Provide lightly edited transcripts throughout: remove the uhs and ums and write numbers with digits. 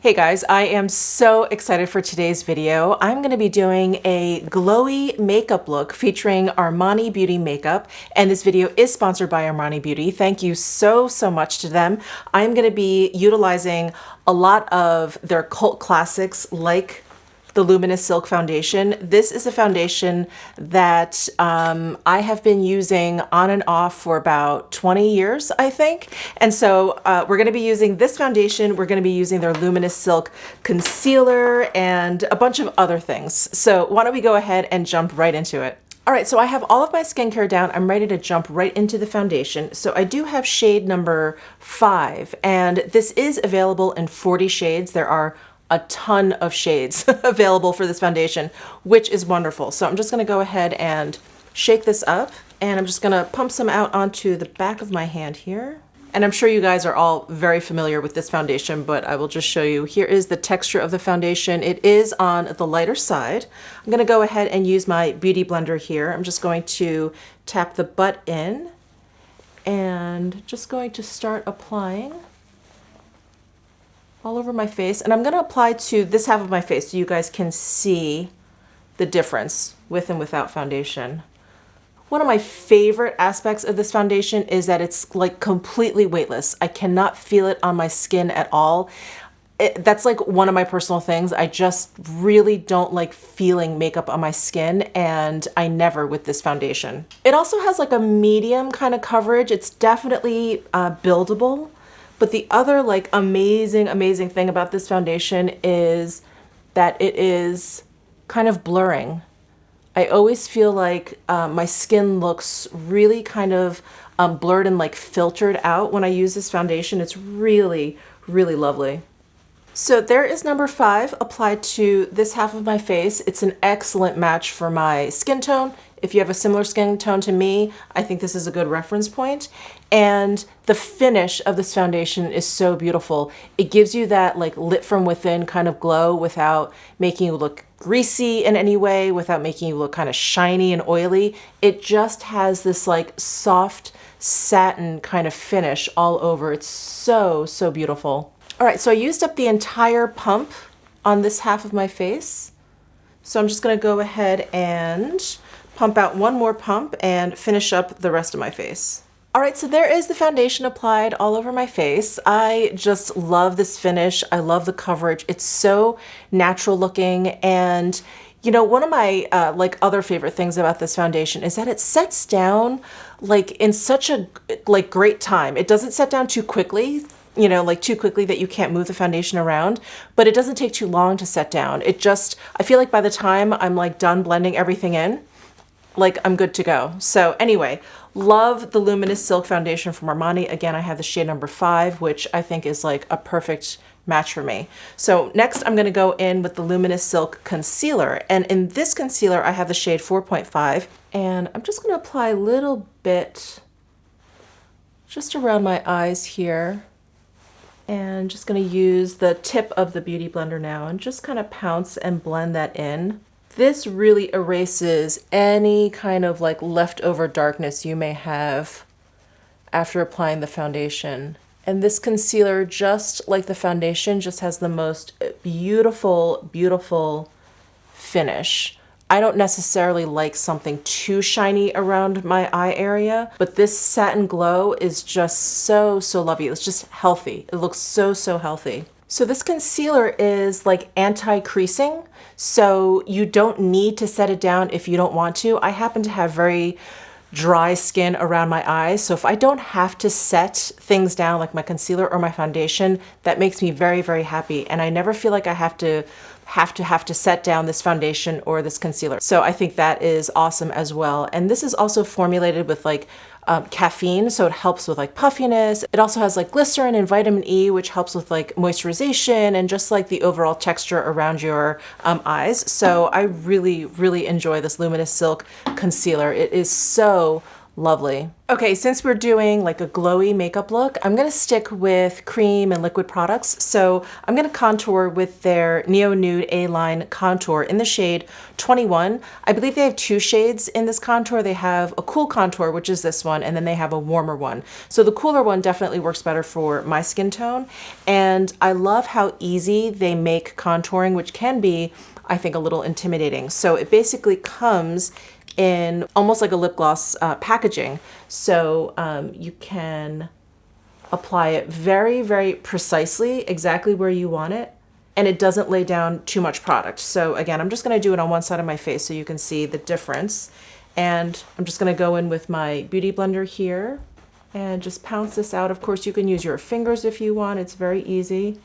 Hey guys, I am so excited for today's video. I'm going to be doing a glowy makeup look featuring Armani Beauty makeup, and this video is sponsored by Armani Beauty. Thank you so much to them. I'm going to be utilizing a lot of their cult classics like the Luminous Silk Foundation. This is a foundation that I have been using on and off for about 20 years, I think. And so we're going to be using this foundation. We're going to be using their Luminous Silk concealer and a bunch of other things. So why don't we go ahead and jump right into it. All right, so I have all of my skincare down. I'm ready to jump right into the foundation. So I do have shade number 5, and this is available in 40 shades. There are a ton of shades available for this foundation, which is wonderful. So I'm just gonna go ahead and shake this up, and I'm just gonna pump some out onto the back of my hand here. And I'm sure you guys are all very familiar with this foundation, but I will just show you. Here is the texture of the foundation. It is on the lighter side. I'm gonna go ahead and use my beauty blender here. I'm just going to tap the butt in and just going to start applying all over my face. And I'm going to apply to this half of my face so you guys can see the difference with and without foundation. One of my favorite aspects of this foundation is that it's like completely weightless. I cannot feel it on my skin at all. That's like one of my personal things. I just really don't like feeling makeup on my skin, and I never with this foundation. It also has like a medium kind of coverage. It's definitely buildable. But the other like amazing thing about this foundation is that it is kind of blurring. I always feel like my skin looks really kind of blurred and like filtered out when I use this foundation. It's really lovely. So there is number 5 applied to this half of my face. It's an excellent match for my skin tone. If you have a similar skin tone to me, I think this is a good reference point. And the finish of this foundation is so beautiful. It gives you that like lit from within kind of glow without making you look greasy in any way, without making you look kind of shiny and oily. It just has this like soft satin kind of finish all over. It's so beautiful. All right, so I used up the entire pump on this half of my face. So I'm just gonna go ahead and pump out one more pump and finish up the rest of my face. All right, so there is the foundation applied all over my face. I just love this finish. I love the coverage. It's so natural looking. And you know, one of my like other favorite things about this foundation is that it sets down like in such a like great time. It doesn't set down too quickly, you know, like too quickly that you can't move the foundation around, but it doesn't take too long to set down. It just, I feel like by the time I'm like done blending everything in, like I'm good to go. So anyway, love the Luminous Silk Foundation from Armani. Again, I have the shade number 5, which I think is like a perfect match for me. So next I'm gonna go in with the Luminous Silk Concealer. And in this concealer, I have the shade 4.5. And I'm just gonna apply a little bit just around my eyes here. And just gonna use the tip of the Beauty Blender now and just kind of pounce and blend that in. This really erases any kind of like leftover darkness you may have after applying the foundation. And this concealer, just like the foundation, just has the most beautiful finish. I don't necessarily like something too shiny around my eye area, but this satin glow is just so lovely. It's just healthy. It looks so healthy. So this concealer is like anti-creasing, so you don't need to set it down if you don't want to. I happen to have very dry skin around my eyes, so if I don't have to set things down like my concealer or my foundation, that makes me very happy. And I never feel like I have to set down this foundation or this concealer. So I think that is awesome as well. And this is also formulated with like caffeine, so it helps with like puffiness. It also has like glycerin and vitamin E, which helps with like moisturization and just like the overall texture around your eyes. So I really enjoy this Luminous Silk concealer. It is so Lovely. Okay, since we're doing like a glowy makeup look, I'm gonna stick with cream and liquid products. So I'm gonna contour with their Neo Nude A-Line Contour in the shade 21. I believe they have two shades in this contour. They have a cool contour, which is this one, and then they have a warmer one. So the cooler one definitely works better for my skin tone. And I love how easy they make contouring, which can be, I think, a little intimidating. So it basically comes in almost like a lip gloss packaging. So you can apply it very, very precisely, exactly where you want it. And it doesn't lay down too much product. So again, I'm just gonna do it on one side of my face so you can see the difference. And I'm just gonna go in with my beauty blender here and just pounce this out. Of course, you can use your fingers if you want. It's very easy.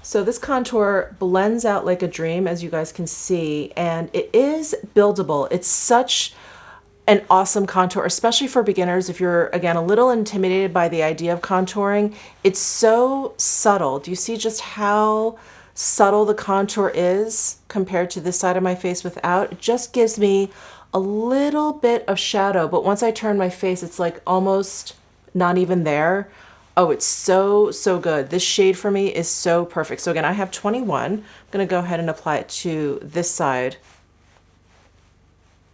So this contour blends out like a dream, as you guys can see, and it is buildable. It's such an awesome contour, especially for beginners. If you're, again, a little intimidated by the idea of contouring, it's so subtle. Do you see just how subtle the contour is compared to this side of my face without? It just gives me a little bit of shadow, but once I turn my face, it's like almost not even there. Oh, it's so, so good. This shade for me is so perfect. So again, I have 21. I'm gonna go ahead and apply it to this side.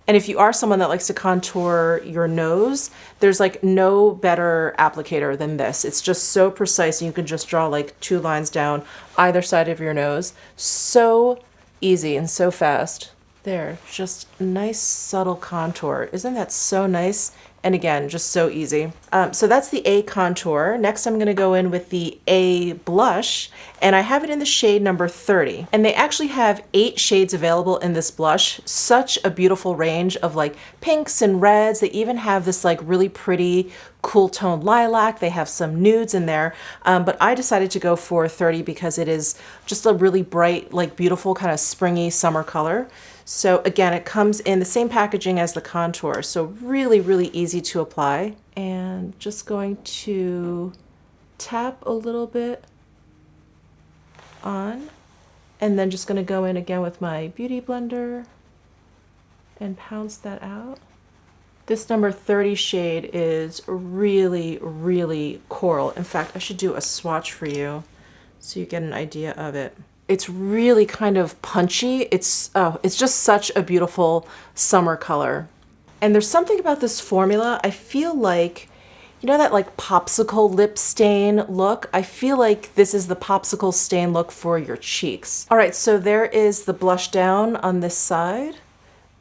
And if you are someone that likes to contour your nose, there's like no better applicator than this. It's just so precise, and you can just draw like 2 lines down either side of your nose. So easy and so fast. There, just nice subtle contour. Isn't that so nice? And again, just so easy. So that's the A contour. Next, I'm gonna go in with the A blush, and I have it in the shade number 30. And they actually have 8 shades available in this blush. Such a beautiful range of like pinks and reds. They even have this like really pretty cool tone lilac. They have some nudes in there, but I decided to go for 30 because it is just a really bright, like beautiful kind of springy summer color. So again, it comes in the same packaging as the contour, so really, really easy to apply. And just going to tap a little bit on, and then just gonna go in again with my beauty blender and pounce that out. This number 30 shade is really, really coral. In fact, I should do a swatch for you so you get an idea of it. It's really kind of punchy. It's just such a beautiful summer color. And there's something about this formula. I feel like, you know that like popsicle lip stain look? I feel like this is the popsicle stain look for your cheeks. All right, so there is the blush down on this side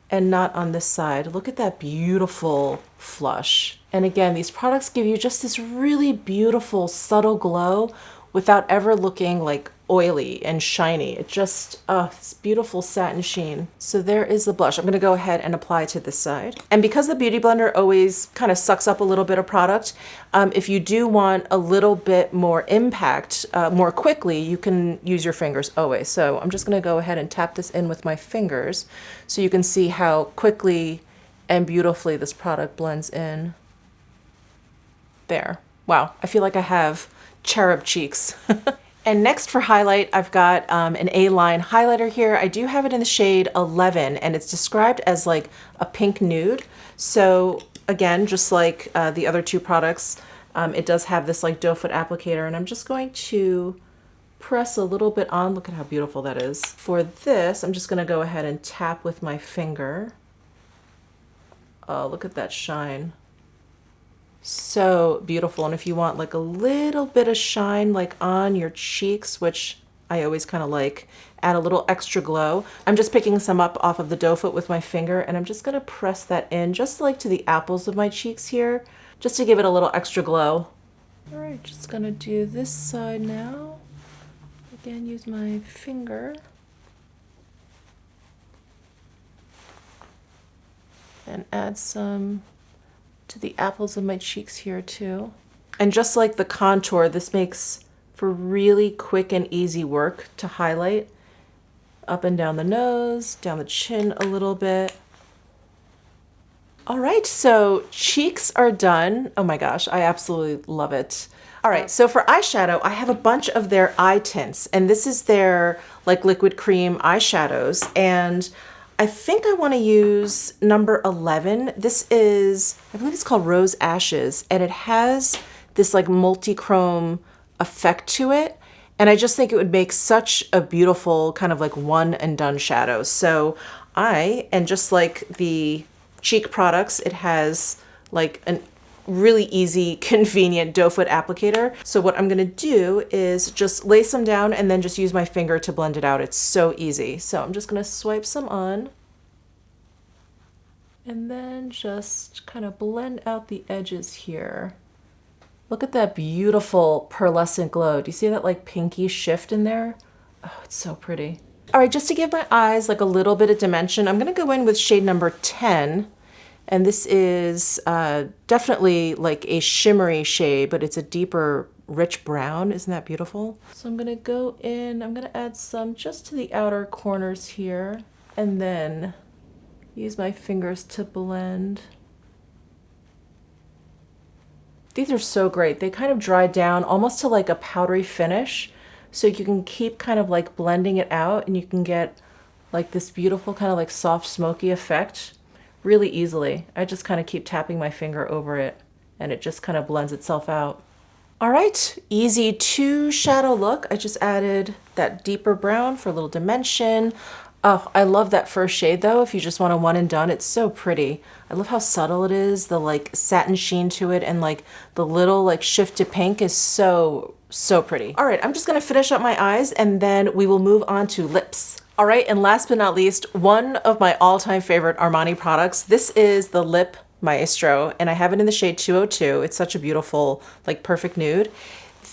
and not on this side. Look at that beautiful flush. And again, these products give you just this really beautiful subtle glow without ever looking like oily and shiny. It just, it's beautiful satin sheen. So there is the blush. I'm gonna go ahead and apply to this side. And because the Beauty Blender always kind of sucks up a little bit of product, if you do want a little bit more impact more quickly, you can use your fingers always. So I'm just gonna go ahead and tap this in with my fingers so you can see how quickly and beautifully this product blends in. There. Wow, I feel like I have cherub cheeks. And next for highlight, I've got an A-line highlighter here. I do have it in the shade 11, and it's described as like a pink nude. So again, just like the other 2 products, it does have this like doe foot applicator, and I'm just going to press a little bit on. Look at how beautiful that is. For this, I'm just gonna go ahead and tap with my finger. Oh, look at that shine. So beautiful. And if you want like a little bit of shine like on your cheeks, which I always kind of like, add a little extra glow, I'm just picking some up off of the doe foot with my finger, and I'm just gonna press that in just like to the apples of my cheeks here, just to give it a little extra glow. All right, just gonna do this side now. Again, use my finger. And add some to the apples of my cheeks here too. And just like the contour, this makes for really quick and easy work to highlight up and down the nose, down the chin a little bit. All right, so cheeks are done. Oh my gosh, I absolutely love it. All right, so for eyeshadow, I have a bunch of their eye tints, and this is their like liquid cream eyeshadows. And I think I want to use number 11. This is, I believe it's called Rose Ashes, and it has this like multi-chrome effect to it. And I just think it would make such a beautiful kind of like one and done shadow. So and just like the cheek products, it has like an really easy, convenient doe foot applicator. So what I'm gonna do is just lay some down and then just use my finger to blend it out. It's so easy. So I'm just gonna swipe some on and then just kind of blend out the edges here. Look at that beautiful pearlescent glow. Do you see that like pinky shift in there? Oh, it's so pretty. All right, just to give my eyes like a little bit of dimension, I'm gonna go in with shade number 10. And this is definitely like a shimmery shade, but it's a deeper, rich brown. Isn't that beautiful? So I'm gonna go in, I'm gonna add some just to the outer corners here, and then use my fingers to blend. These are so great. They kind of dry down almost to like a powdery finish. So you can keep kind of like blending it out and you can get like this beautiful kind of like soft smoky effect really easily. I just kind of keep tapping my finger over it and it just kind of blends itself out. All right, easy 2 shadow look. I just added that deeper brown for a little dimension. Oh, I love that first shade though. If you just want a one and done, it's so pretty. I love how subtle it is. The like satin sheen to it and like the little like shift to pink is so pretty. All right, I'm just gonna finish up my eyes and then we will move on to lips. All right, and last but not least, one of my all-time favorite Armani products. This is the Lip Maestro, and I have it in the shade 202. It's such a beautiful, like perfect nude.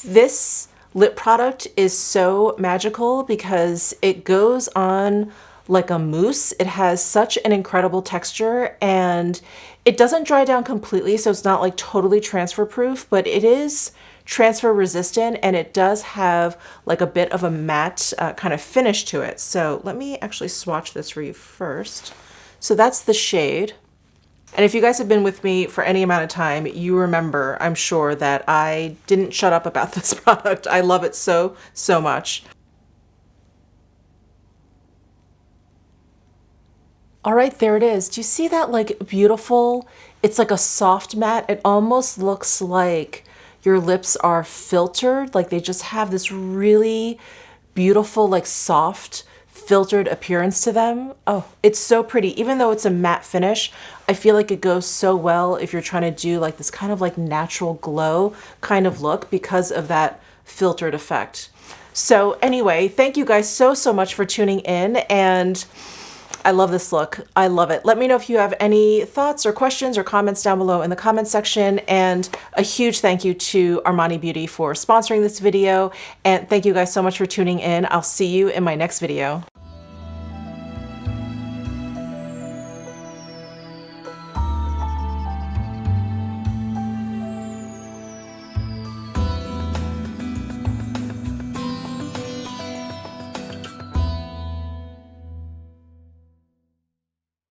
This lip product is so magical because it goes on like a mousse. It has such an incredible texture and it doesn't dry down completely, so it's not like totally transfer proof, but it is transfer resistant and it does have like a bit of a matte kind of finish to it. So let me actually swatch this for you first. So that's the shade. And if you guys have been with me for any amount of time, you remember, I'm sure, that I didn't shut up about this product. I love it so much. All right, there it is. Do you see that like beautiful, it's like a soft matte. It almost looks like your lips are filtered, like they just have this really beautiful, like soft, filtered appearance to them. Oh, it's so pretty. Even though it's a matte finish, I feel like it goes so well if you're trying to do like this kind of like natural glow kind of look because of that filtered effect. So anyway, thank you guys so much for tuning in, and I love this look. I love it. Let me know if you have any thoughts or questions or comments down below in the comments section. And a huge thank you to Armani Beauty for sponsoring this video. And thank you guys so much for tuning in. I'll see you in my next video.